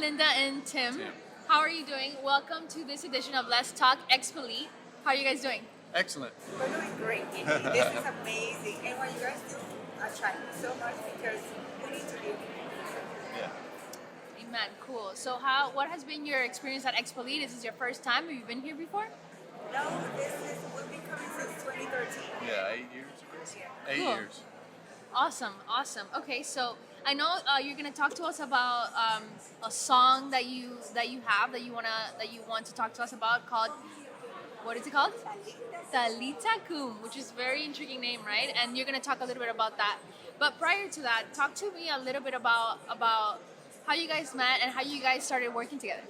Linda and Tim. Tim. How are you doing? Welcome to this edition of Let's Talk Expolit. How are you guys doing? Excellent. We're doing great. This is amazing. And what you guys do attract me so much because we need to be. Yeah. Amen. Cool. So, what has been your experience at Expolit? Is this your first time? Have you been here before? No, we've been coming since 2013. Yeah, 8 years. Cool. 8 years. Awesome. Okay, so I know you're gonna talk to us about a song that you want to talk to us about called, what is it called? Talita Kum, which is a very intriguing name, right? And you're gonna talk a little bit about that. But prior to that, talk to me a little bit about how you guys met and how you guys started working together.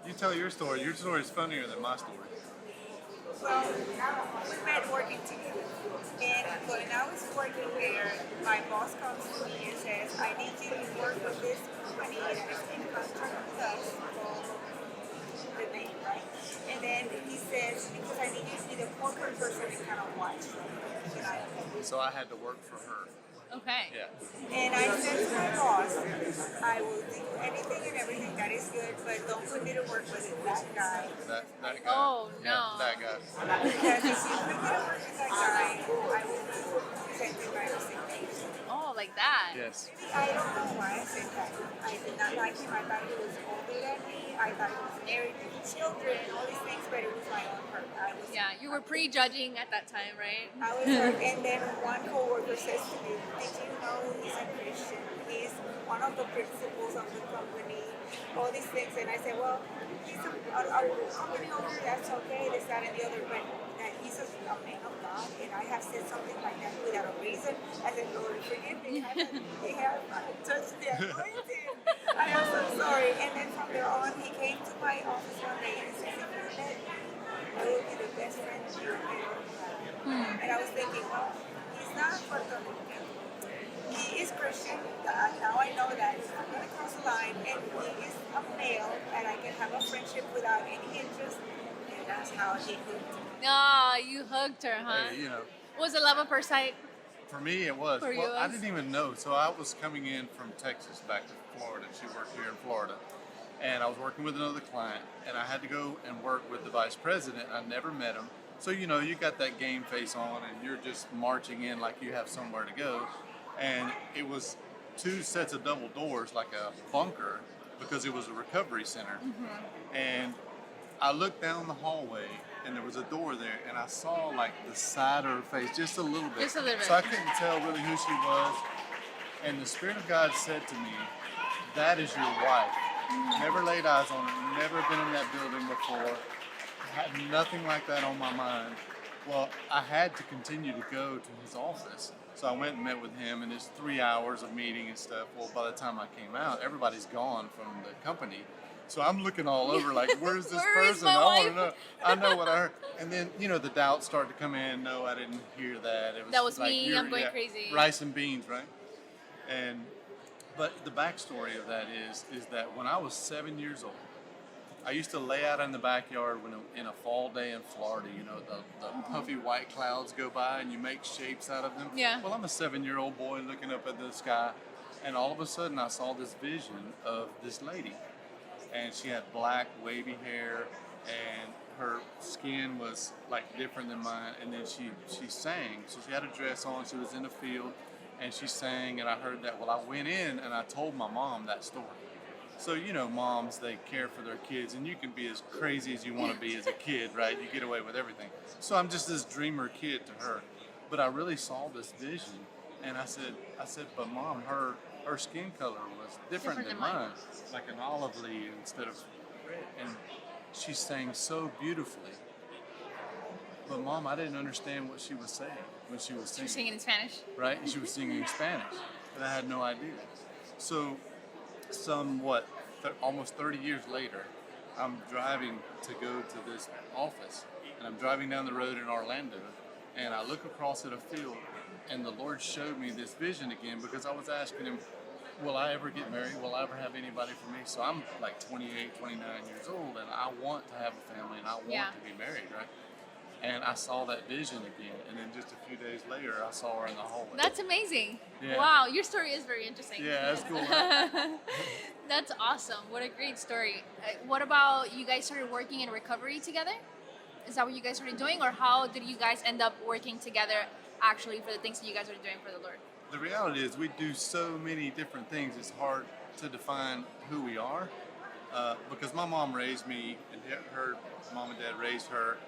You tell your story. Your story is funnier than my story. Well, we met working together. And when I was working there, my boss comes to me and says, I need you to work with this company that is in contract with us for the name, right? And then he says, because I need you to be the corporate person and kind of watch. So I had to work for her. Okay. Yeah. And I said to my boss, I will do anything and everything that is good, but don't put me to work with that guy. That guy. Oh, Yeah, no. that guy. Because if you put me to work with that guy, I will be presented by resignation. Oh, like that. Yes. I don't know why I said that. I did not like him. I thought he was older than me. I thought he was married with children, all these things, but it was my own hurt. Yeah, you were prejudging at that time, right? I was hurt, and then one coworker says to me, did you know he's a Christian? He's one of the principals of the company, all these things. And I said, well, he's our company owner, that's okay, this, that, and the other, but he's a man of God, and I have said something like that without a reason. I said, Lord, forgive me, I have touched the anointing. I am so sorry. And then from there on, he came to my office one day and said, I will be the best friend you ever had. And I was thinking, well, he's not Puerto Rican. He is Christian. Now I know that. I'm going to cross the line. And he is a male, and I can have a friendship without any interest. And that's how he hooked me. Ah, you hugged her, huh? Hey, Was it love at first sight? for me it was. For you, Well, it I was? didn't even know. So I was coming in from Texas back to Florida. She worked here in Florida. And I was working with another client, and I had to go and work with the vice president. I never met him. So, you got that game face on, and you're just marching in like you have somewhere to go. And it was 2 sets of double doors, like a bunker, because it was a recovery center. And I looked down the hallway, and there was a door there, and I saw like the side of her face, just a little bit. Just a little bit. So I couldn't tell really who she was. And the Spirit of God said to me, that is your wife. Never laid eyes on her, never been in that building before, had nothing like that on my mind. Well, I had to continue to go to his office. So I went and met with him, and it's 3 hours of meeting and stuff. Well, by the time I came out, everybody's gone from the company. So I'm looking all over like, where's this Where is person? my I want to wife? know. I know what I heard. And then, the doubts started to come in. No, I didn't hear that. That was like, me. I'm going crazy. Rice and beans, right? But the backstory of that is that when I was 7 years old, I used to lay out in the backyard in a fall day in Florida. The puffy white clouds go by and you make shapes out of them. Yeah. Well, I'm a 7-year-old boy looking up at the sky, and all of a sudden I saw this vision of this lady, and she had black wavy hair, and her skin was like different than mine. And then she sang. So she had a dress on. She was in the field. And she sang, and I heard that. Well, I went in and I told my mom that story. So, moms, they care for their kids, and you can be as crazy as you want to be as a kid, right? You get away with everything. So I'm just this dreamer kid to her. But I really saw this vision, and I said, but Mom, her skin color was different than mine, like an olive leaf instead of red. And she sang so beautifully. But Mom, I didn't understand what she was saying when she was singing. She was singing in Spanish? Right? And she was singing in Spanish. And I had no idea. So, almost 30 years later, I'm driving to go to this office. And I'm driving down the road in Orlando. And I look across at a field. And the Lord showed me this vision again, because I was asking him, will I ever get married? Will I ever have anybody for me? So I'm like 28, 29 years old, and I want to have a family, and I want to be married, right? And I saw that vision again, and then just a few days later, I saw her in the hallway. That's amazing. Yeah. Wow, your story is very interesting. Yeah, that's cool. Right? That's awesome. What a great story. What about you guys started working in recovery together? Is that what you guys started doing, or how did you guys end up working together actually for the things that you guys are doing for the Lord? The reality is we do so many different things. It's hard to define who we are because my mom raised me and her mom and dad raised her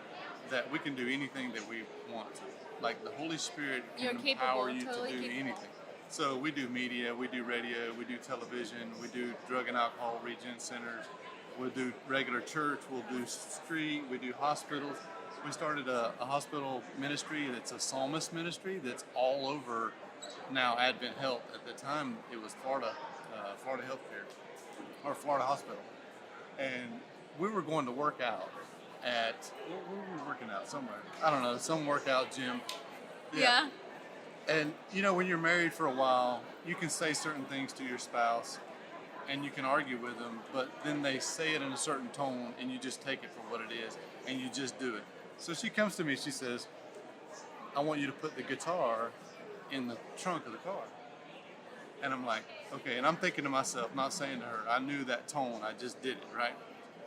that we can do anything that we want to. Like the Holy Spirit You're can capable, empower you totally to do capable. anything. So we do media, we do radio, we do television, we do drug and alcohol regen centers, we'll do regular church, we'll do street, we do hospitals. We started a hospital ministry that's a psalmist ministry that's all over now Advent Health. At the time it was Florida Healthcare or Florida Hospital. And we were going to work out at, where were we working out? Somewhere. I don't know, some workout gym. Yeah. And you know, when you're married for a while, you can say certain things to your spouse and you can argue with them, but then they say it in a certain tone and you just take it for what it is and you just do it. So she comes to me, she says, I want you to put the guitar in the trunk of the car. And I'm like, okay. And I'm thinking to myself, not saying to her, I knew that tone, I just did it, right?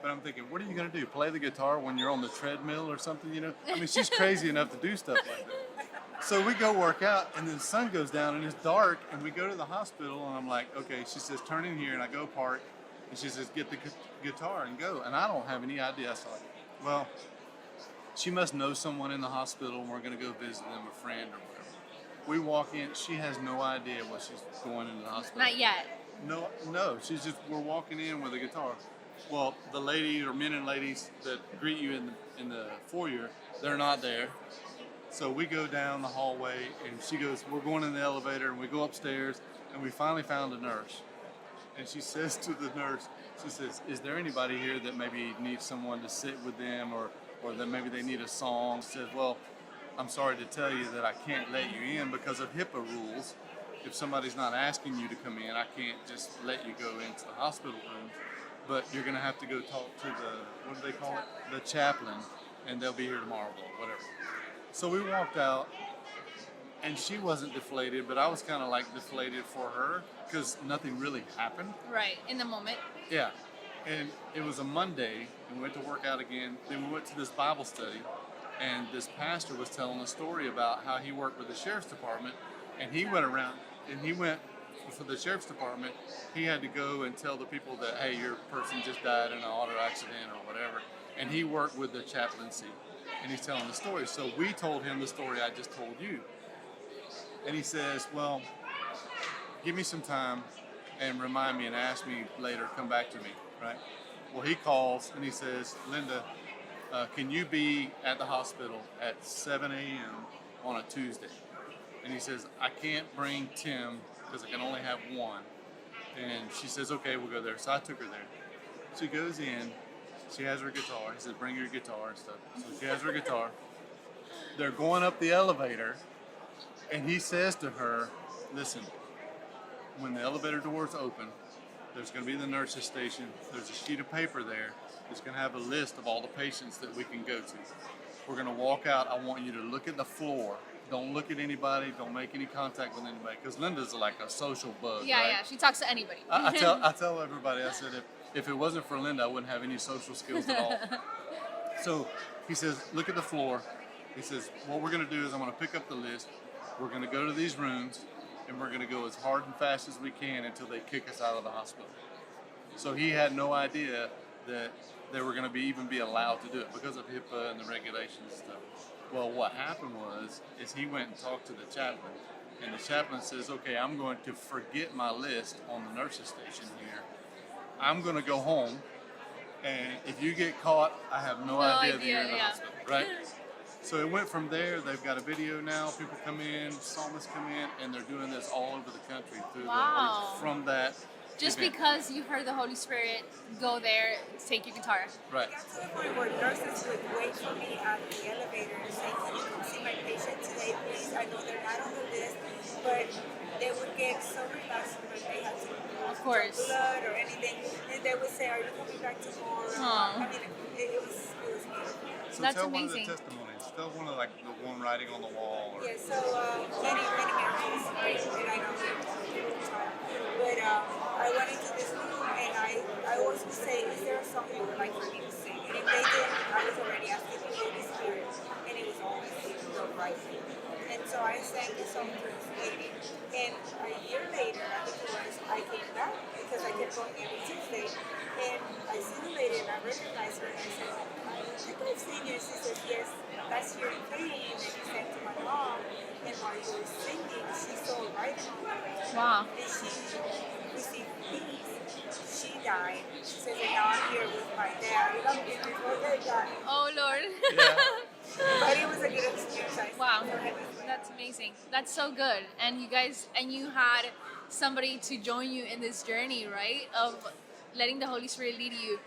But I'm thinking, what are you going to do? Play the guitar when you're on the treadmill or something, you know? I mean, she's crazy enough to do stuff like that. So we go work out, and then the sun goes down, and it's dark, and we go to the hospital, and I'm like, okay. She says, turn in here, and I go park, and she says, get the guitar and go. And I don't have any idea. I thought, well, she must know someone in the hospital, and we're going to go visit them, a friend or whatever. We walk in, she has no idea what she's going into the hospital. Not yet. No, she's just, we're walking in with a guitar. Well, the ladies or men and ladies that greet you in the foyer, they're not there. So we go down the hallway and she goes, we're going in the elevator, and we go upstairs and we finally found a nurse. And she says to the nurse, she says, is there anybody here that maybe needs someone to sit with them or that maybe they need a song? She says, well, I'm sorry to tell you that I can't let you in because of HIPAA rules. If somebody's not asking you to come in, I can't just let you go into the hospital room. But you're going to have to go talk to what do they call it? The chaplain, and they'll be here tomorrow or whatever. So we walked out, and she wasn't deflated, but I was kind of like deflated for her because nothing really happened. Right, in the moment. Yeah. And it was a Monday, and we went to work out again. Then we went to this Bible study, and this pastor was telling a story about how he worked with the sheriff's department, and he went around, and he went for the sheriff's department, he had to go and tell the people that, hey, your person just died in an auto accident or whatever. And he worked with the chaplaincy, and he's telling the story. So we told him the story I just told you. And he says, well, give me some time and remind me and ask me later, come back to me, right? Well, he calls and he says, Linda, can you be at the hospital at 7 a.m. on a Tuesday? And he says, I can't bring Tim because I can only have one. And she says, okay, we'll go there. So I took her there. She goes in. She has her guitar. He says, bring your guitar and stuff. So she has her guitar. They're going up the elevator. And he says to her, listen, when the elevator doors open, there's going to be the nurse's station. There's a sheet of paper there. It's going to have a list of all the patients that we can go to. We're going to walk out. I want you to look at the floor. Don't look at anybody. Don't make any contact with anybody. Because Linda's like a social bug, Yeah, right? yeah. She talks to anybody. I tell everybody, I said, if it wasn't for Linda, I wouldn't have any social skills at all. So he says, look at the floor. He says, what we're going to do is I'm going to pick up the list. We're going to go to these rooms, and we're going to go as hard and fast as we can until they kick us out of the hospital. So he had no idea that they were going to even be allowed to do it because of HIPAA and the regulations and stuff. Well, what happened is he went and talked to the chaplain, and the chaplain says, okay, I'm going to forget my list on the nurse's station here. I'm going to go home, and if you get caught, I have no idea that you're in the hospital, right? So it went from there. They've got a video now. People come in, psalmists come in, and they're doing this all over the country through from that. Just event. because you heard the Holy Spirit, go there, take your guitar. Right. Got to the point where nurses would wait for me at the elevator and say, can you come see my patient today, please? I know they're not on the list, but they would get so relaxed when they had to Of course. blood or anything, and they would say, are you coming back tomorrow? Aw. I mean, it was beautiful. So That's tell amazing. one of the testimonies. Tell one of like the one writing on the wall. Or, Yeah, so many miracles, right? And I know we're talking, but I went into this room and to say, is there a song you would like for me to sing? And if they did, I was already asking the Holy Spirit, and it was always the right thing. And so I sang the song to this lady, and a year later, I think it was, I came back because I kept going every Tuesday, and I see the lady and I recognized her, and I said, I think I've seen you. She said, yes, that's your thing that you sent to my mom, and while you were singing, she saw right on it. Wow. And she received peace. She died. She said, and now I'm here with my dad. You know, before they died. Oh Lord. Yeah. But it was a good experience. Wow. That's amazing. That's so good. And you guys, and you had somebody to join you in this journey, right? Of letting the Holy Spirit lead you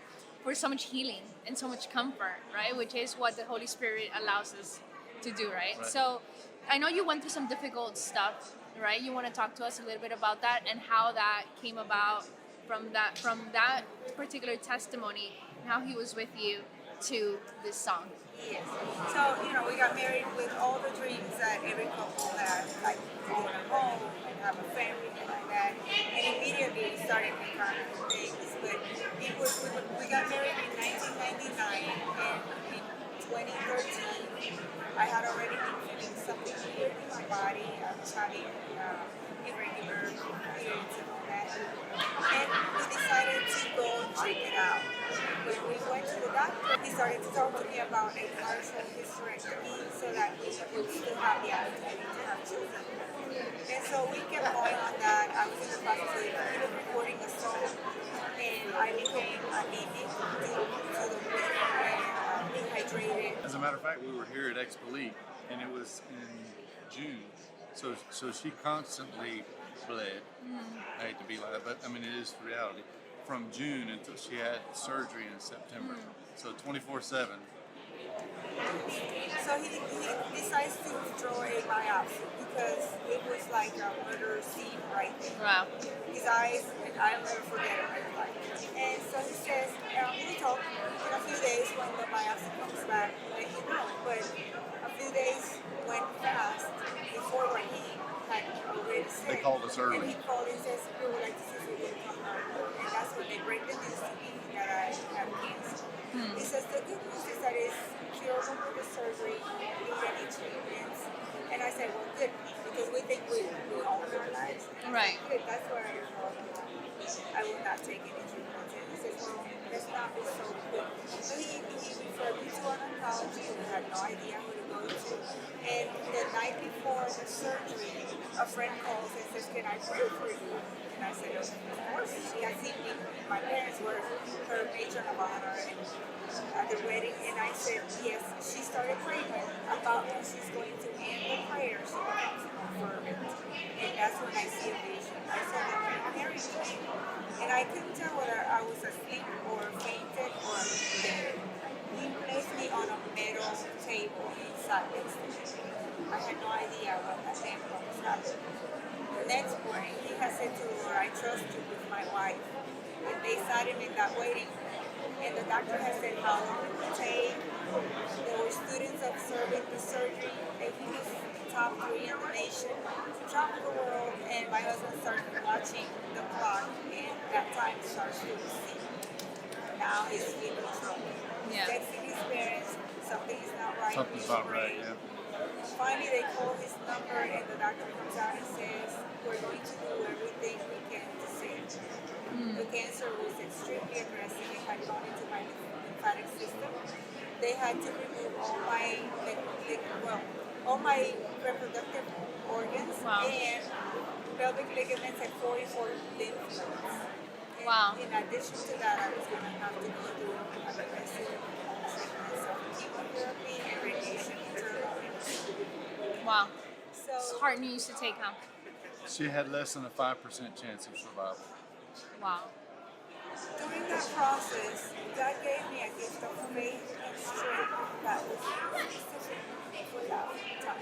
for so much healing and so much comfort, right? Which is what the Holy Spirit allows us to do, right? So I know you went through some difficult stuff, right? You want to talk to us a little bit about that and how that came about from that particular testimony, and how he was with you to this song. Yes. So, we got married with all the dreams that every couple has, like own a home and have a family and like that. And immediately we started making our own things. But we got married in 1999, and in 2013, I had already been feeling something weird in my body. I was having irregular periods and all that. And we decided to go and check it out. When we went to the doctor, he started to talk to me about a partial hysterectomy so that we would still have the opportunity to have children. And so we kept going on that. I was in the process of recording a song, and I became anemic due to the bleeding and dehydrated. As a matter of fact, we were here at Expolit, and it was in June. So she constantly bled. I hate to be like that, but I mean, it is reality. From June until she had surgery in September. So 24/7. So he decides to draw a biopsy because it was like a murder scene right there. Wow. His eyes, and I'll never forget it. Right? And so he says, we'll talk in a few days when the biopsy comes back, let you know. But a few days went fast before when he had already said. They called us early. And he called and says, we would like to see if we can come out. And that's when they break the news to me that I have cancer. He says, the good news is that it's curable with the surgery, need any treatments. And I said, well, good, because we think we own our lives. Right. Good, that's where I will not take any treatments. And he says, well, let's not be so quick. So he referred me to an oncology. We had no idea who to go to. And the night before the surgery, a friend calls and says, can I pray for you? And I said, of course. She had seen me. My parents were her matron of honor at the wedding. And I said, yes. She started praying about when she's going to end the prayer. She becomes more fervent. And that's when I see a vision. I saw the Mary praying. And I couldn't tell whether I was asleep or fainted or dead. He placed me on a metal table inside next to me. I had no idea what was happening. The next morning, he had said to the Lord, I trust you with my wife. And they sat him in that waiting room. And the doctor had said how long it would take. There were students observing the surgery, and he was top 3 in the nation, top of the world. And my husband started watching the clock, and that time starts to recede. Now he's in trouble. Yeah. Texting his parents, something is not right. Something's not right, yeah. Finally, they call his number, and the doctor comes out and says, we're going to do everything we can to save you. The cancer was extremely aggressive. It had gone into my lymphatic system. They had to remove all my reproductive organs and pelvic ligaments and 44 lymph nodes. Wow. In addition to that, I was going to have to go through aggressive treatments of chemotherapy and radiation internally. Wow. So, It's hard news to take, huh? She had less than a 5% chance of survival. Wow. during that process, God gave me a gift of faith and strength that was specific for that time.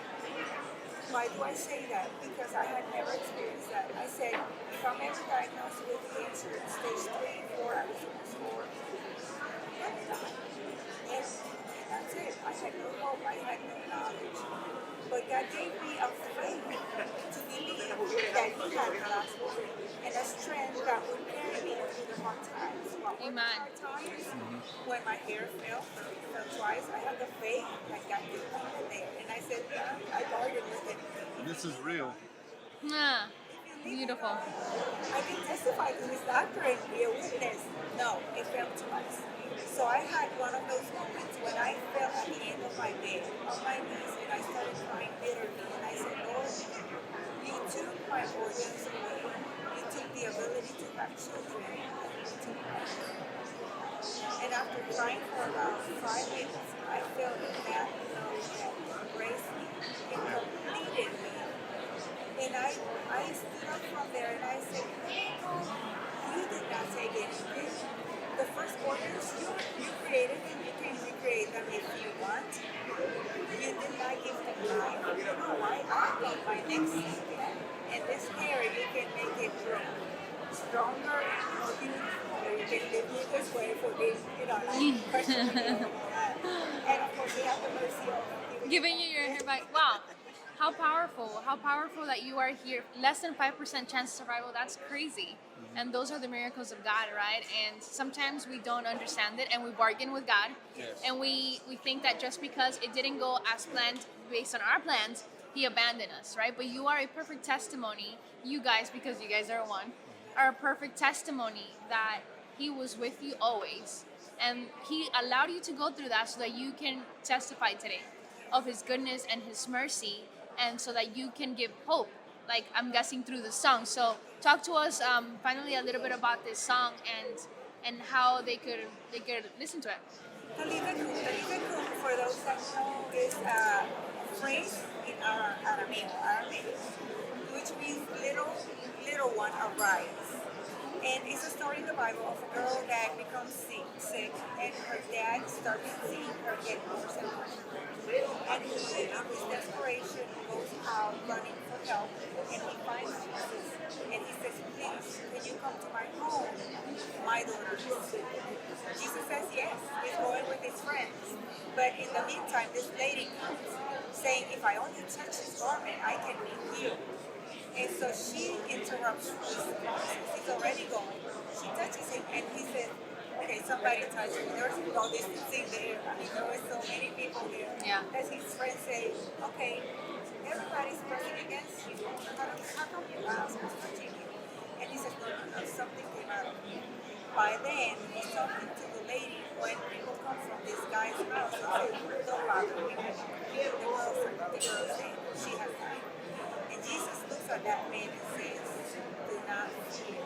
Why do I say that? Because I had never experienced that. I said, if I'm ever diagnosed with cancer, stage 3, 4, I was almost 4, let me die. And that's it. I had no hope. I had no knowledge. But God gave me a faith to believe that He had the last word and a strength that would carry me through the hard times while went Amen. through hard times. When my hair fell twice, I had the faith that God could keep it there. And I said, I bargained with it. This is real. Yeah. If you leave it Beautiful. alone, I can testify to this doctor and be a witness. No, it fell twice. So I had one of those moments when I fell at the end of my bed, on my knees, and I started crying bitterly. And I said, Lord, you took my organs away. You took the ability to have children. You took my and after crying for about 5 minutes, I felt that love that embraced me. It completed me. And I stood up from there and I said, you did not take anything. The first organs, you created them, you can recreate them if you want. You did not give them life. You know why? I got my next step. And this hair, you can make it grow stronger and more beautiful. You can live it this way for this, like questioning and all that. And of course, you have the mercy of Giving you your hair back. Wow. How powerful. How powerful that you are here. Less than 5% chance of survival. That's crazy. And those are the miracles of God, right? And sometimes we don't understand it and we bargain with God. Yes. And we think that just because it didn't go as planned based on our plans, He abandoned us, right? But you are a perfect testimony. You guys, because you guys are one, are a perfect testimony that He was with you always. And He allowed you to go through that so that you can testify today of His goodness and His mercy, and so that you can give hope, like I'm guessing through the song. So talk to us finally a little bit about this song and how they could listen to it. Talita Kum, for those that know, is a phrase in Aramaic, which means little one arise. And it's a story in the Bible of a girl that becomes sick, and her dad starts seeing her get worse and worse. And he, in his desperation, goes out running for help, and he finds Jesus. And he says, please, can you come to my home? My daughter is sick. Jesus says yes. He's going with his friends. But in the meantime, this lady comes, saying, if I only touch his garment, I can be healed. And so she interrupts his process. He's already going. She touches him, and he said, okay, somebody touched me. There's no distancing there. I mean, there were so many people there. Yeah. As his friends say, okay, everybody's pressing against you. How come you ask us touching you? And he says, no, something came out of me. By then, he's talking to the lady when people come from this guy's house and say, don't bother me. The girl saying, she has died. And Jesus looks at that man and says, do not fear.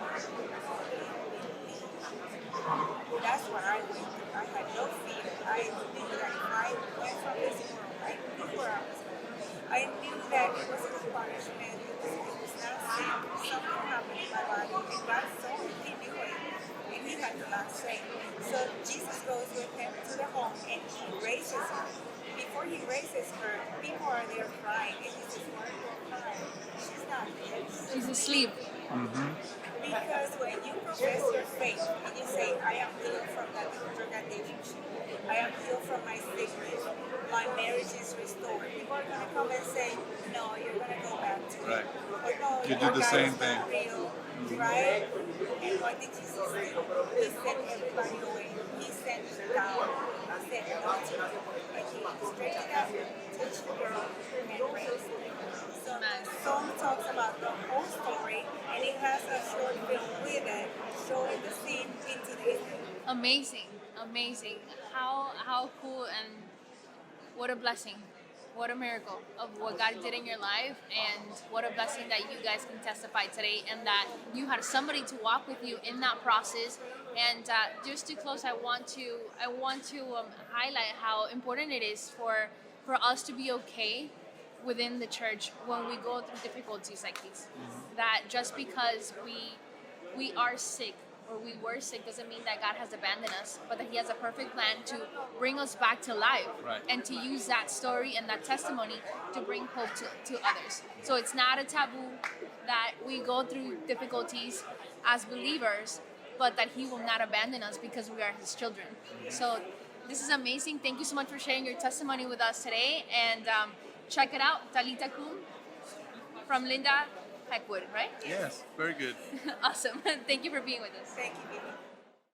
That's what I went through. I had no fear. I knew that if I went from this world, I knew where I was going. I knew that it wasn't a punishment. It was not sin. Something happened in my body. And God saw it. He knew it. And he had the last say. So Jesus goes with him to the home and he raises her. Before he raises her, people are there crying. And he says, why are you crying? She's not dead. She's asleep. Because when you profess your faith and you say, I am healed from that drug addiction, I am healed from my sickness, my marriage is restored, people are going to come and say, no, you're going to go back to it. Right. Or no, You your do the God same is thing. not real, right? And what did Jesus do? He sent everybody away. He sent down. He said, no to you. And he straightened it up, touched the girl, and raised her. So the song talks about the whole story, and it has a short film with it, showing the scene into this. Amazing. How cool, and what a blessing. What a miracle of what God did in your life, and what a blessing that you guys can testify today, and that you had somebody to walk with you in that process. And just to close, I want to highlight how important it is for us to be okay within the church when we go through difficulties like these. That just because we are sick or we were sick doesn't mean that God has abandoned us, but that He has a perfect plan to bring us back to life. Right. And to use that story and that testimony to bring hope to others. So it's not a taboo that we go through difficulties as believers, but that He will not abandon us because we are His children. So this is amazing. Thank you so much for sharing your testimony with us today. And check it out, Talita Kum from Linda Hegwood, right? Yes, very good. Awesome. Thank you for being with us. Thank you, Vivi.